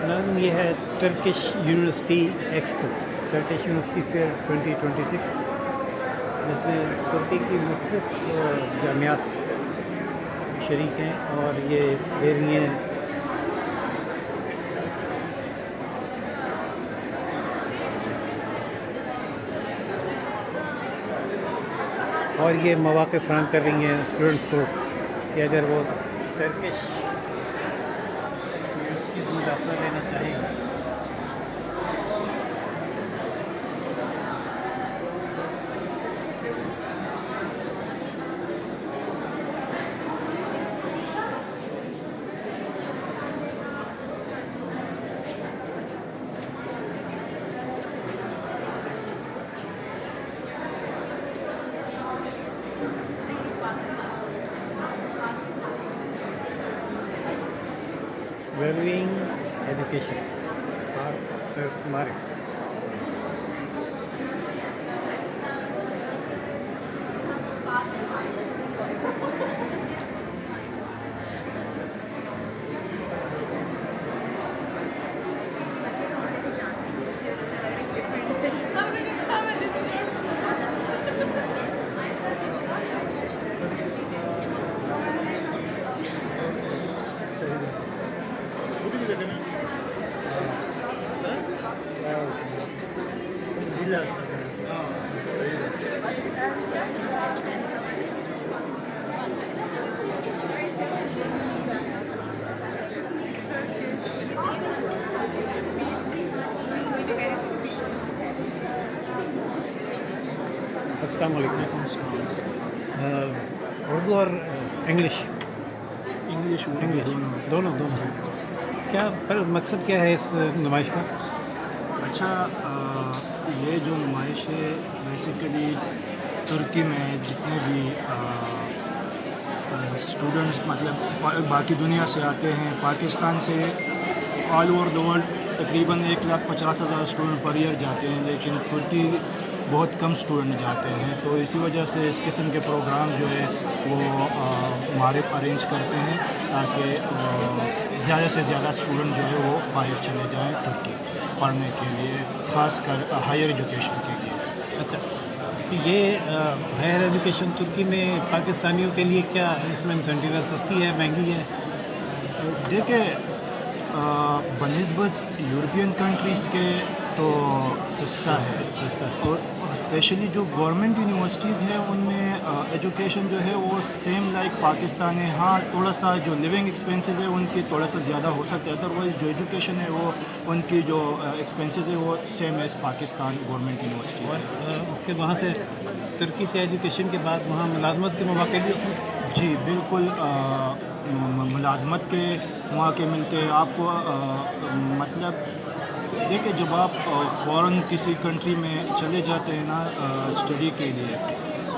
Ma'am ये है Turkish university expo, Turkish university fair 2026, जिसमें तुर्की की मुख्तलिफ जामियात शरीक हैं और ये दे रही हैं और ये मौक़े फ़राहम कर रही हैं स्टूडेंट्स को कि अगर वो टर्किश यूनिवर्सिटीज़ में दाखिला लेना चाहें valuing education or Marif. अस्सलाम वालेकुम। उर्दू और इंग्लिश दोनों क्या पर मकसद क्या है इस नुमाइश का? अच्छा, ये जो नुमाइश है बेसिकली तुर्की में जितने भी स्टूडेंट्स मतलब बाकी दुनिया से आते हैं, पाकिस्तान से ऑल ओवर द वर्ल्ड तकरीबन 1,50,000 स्टूडेंट पर ईयर जाते हैं, लेकिन तुर्की बहुत कम स्टूडेंट जाते हैं। तो इसी वजह से इस किस्म के प्रोग्राम जो है वो मारिफ अरेंज करते हैं ताकि ज़्यादा से ज़्यादा स्टूडेंट जो है वो बाहर चले जाएं तुर्की पढ़ने के लिए, ख़ासकर हायर एजुकेशन के लिए। अच्छा, तो ये हायर एजुकेशन तुर्की में पाकिस्तानियों के लिए क्या इसमें इंसेंटिव है? सस्ती है, महंगी है? देखिए, बनिस्बत यूरोपियन कंट्रीज़ के तो सस्ता है और स्पेशली जो गवर्नमेंट यूनिवर्सिटीज़ हैं उनमें एजुकेशन जो है वो सेम लाइक पाकिस्तान है। हाँ, थोड़ा सा जो लिविंग एक्सपेंसेस है उनकी थोड़ा सा ज़्यादा हो सकता है, अदरवाइज़ जो एजुकेशन है वो उनकी जो एक्सपेंसेस है वो सेम है पाकिस्तान गवर्नमेंट यूनिवर्सिटी। और उसके वहाँ से तुर्की से एजुकेशन के बाद वहाँ मुलाजमत के मौके भी होते हैं? जी बिल्कुल, मुलाजमत के मौके मिलते हैं आपको। मतलब देखिए, जब आप फ़ॉरेन किसी कंट्री में चले जाते हैं ना स्टडी के लिए,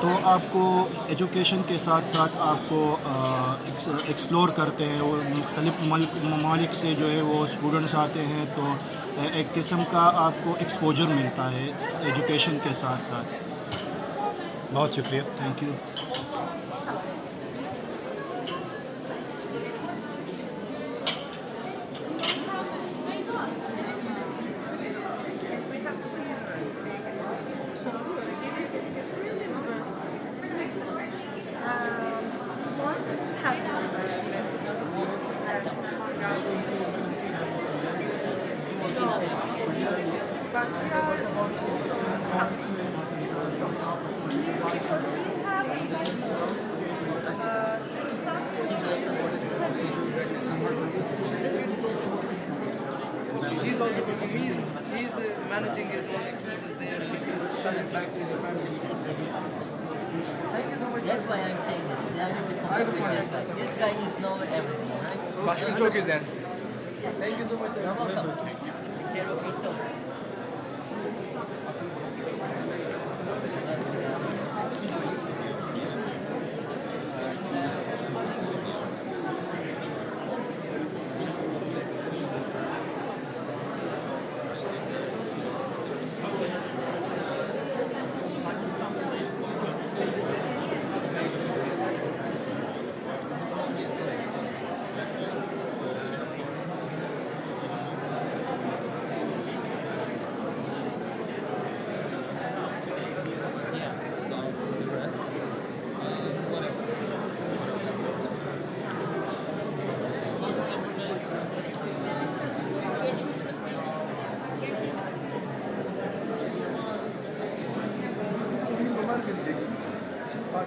तो आपको एजुकेशन के साथ साथ आपको एक्सप्लोर करते हैं और मुख्तलिफ ममालिक से जो है वो स्टूडेंट्स आते हैं, तो एक किस्म का आपको एक्सपोजर मिलता है एजुकेशन के साथ साथ। बहुत शुक्रिया, thank you. He's also he's managing his own expenses there. Coming back to his family. That's why I'm saying that. They are a bit compared with this guy. This guy is know everything, right? Başkan çok güzel. Thank you so much, sir. You're welcome. Take care of yourself.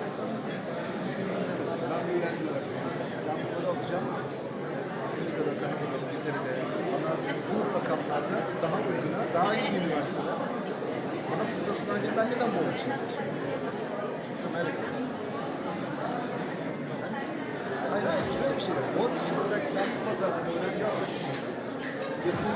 Pakistan'da. Çünkü düşündüğümde mesela ben bir öğrenci olarak düşünsem, ben bunları alacağım. Amerika'da, Kanada'da, İngiltere'de bana bu rakamlarda daha uyguna, daha iyi üniversiteler bana fırsat sunarken ben neden Boğaziçi'ni seçtim mesela? Amerika. Hayır, hayır, şöyle bir şey var. Boğaziçi olarak sen bu pazardan öğrenci almak istiyorsan yakın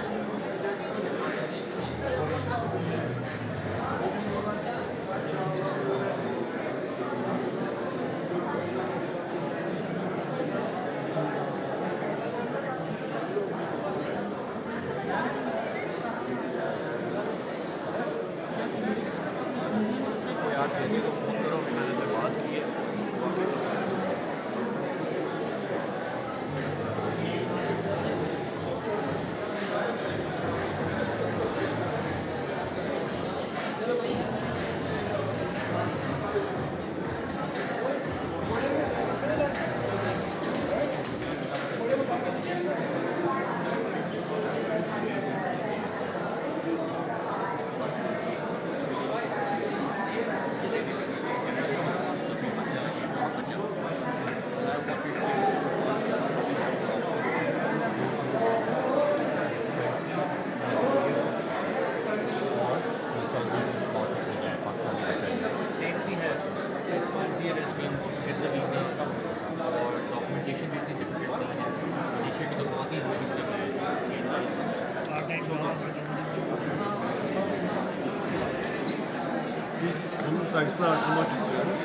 Biz bunun sayısını artırmak istiyoruz.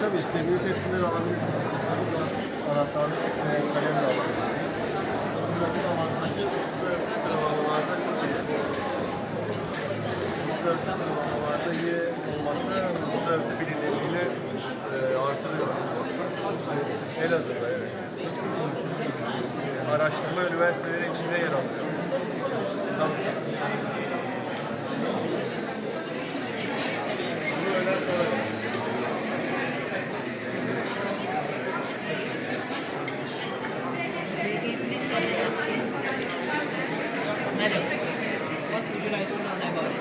Tabii istediğiniz hepsinden alabilirsiniz. Anahtarlık kalem de alabilirsiniz. Buradaki avantajı uluslararası sıralamalarda çok düşük. Uluslararası sıralamalarda iyi olması uluslararası bilinirliğini artırıyor. Elazığ'da evet. Araştırma üniversiteleri içinde yer alıyor. Tabii. Madam, what would you like to know about it?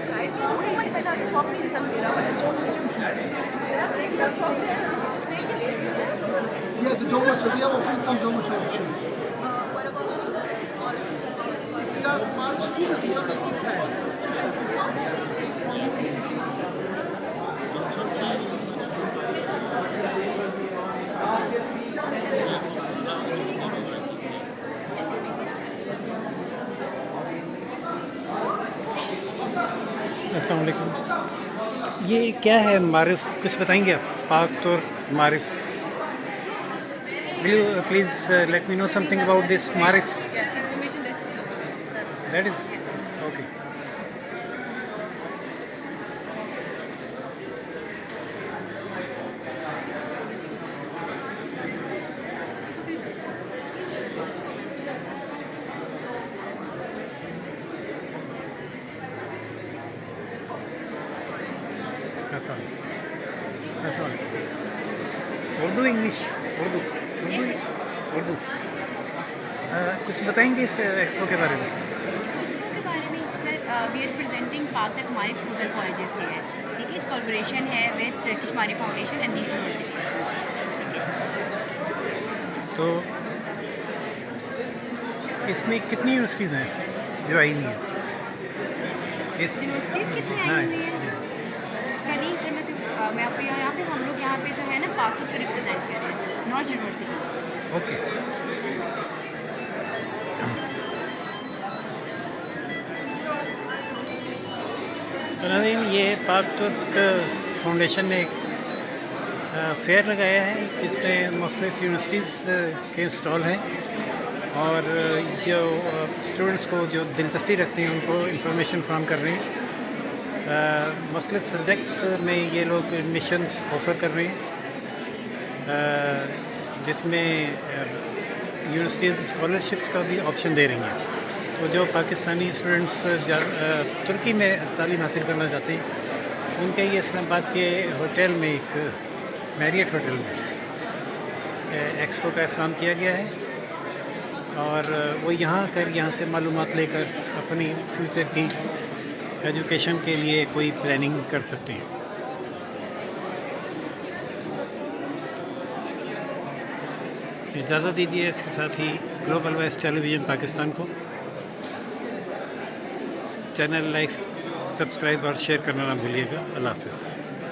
Guys, also might not chocolate some Yeah, the dormitory, we are offering some dormitory options. What about scholarship? If you are one student, you are making tuition fees. अस्सलाम वालेकुम। ये क्या है मारिफ, कुछ बताएंगे आप? पाक तुर्क मारिफ, will you please let me know something about this मारिफ? Yeah, information desk. That is okay. That's all. That's all. Urdu English Urdu Urdu Urdu कुछ बताएंगे इस एक्सपो के बारे में? के बारे में सर वी आर प्रेजेंटिंग पाक तक हमारे स्कूल एंड कॉलेजेस से है, ठीक है। कोलैबोरेशन है विद ब्रिटिश मारी फाउंडेशन एंड नीच यूनिवर्सिटी, ठीक है। तो इसमें कितनी यूनिवर्सिटीज़ हैं जो आई नहीं है? इस यूनिवर्सिटीज़ कितनी हाँ, आई हुई हैं इसका नहीं सर, मैं आपको यहाँ पे हम लोग यहाँ पे जो है ना पाक को रिप्रेजेंट कर रहे हैं, नॉट यूनिवर्सिटीज़। ओके। तो नाज़रीन, ये पाक तुर्क फाउंडेशन ने फेयर लगाया है जिसमें मुख्तलिफ यूनिवर्सिटीज़ के स्टॉल हैं और जो स्टूडेंट्स को जो दिलचस्पी रखते हैं उनको इंफॉर्मेशन फ्राहम कर रहे हैं। मुख्तलिफ सब्जेक्ट्स में ये लोग एडमिशन्स ऑफ़र कर रहे हैं जिसमें यूनिवर्सिटीज़ स्कॉलरशिप्स का भी ऑप्शन दे रही हैं। तो जो पाकिस्तानी स्टूडेंट्स तुर्की में तालीम हासिल करना चाहते हैं उनके लिए इस्लामाबाद के होटल में एक मैरियट होटल में एक्सपो का एहतमाम किया गया है और वो यहाँ आकर यहाँ से मालूमात लेकर अपनी फ्यूचर की एजुकेशन के लिए कोई प्लानिंग कर सकते हैं। इजाज़त दीजिए इसके साथ ही ग्लोबल वॉइस टेलीविज़न पाकिस्तान को चैनल लाइक, सब्सक्राइब और शेयर करना ना भूलिएगा। अल्लाह हाफ़िज़।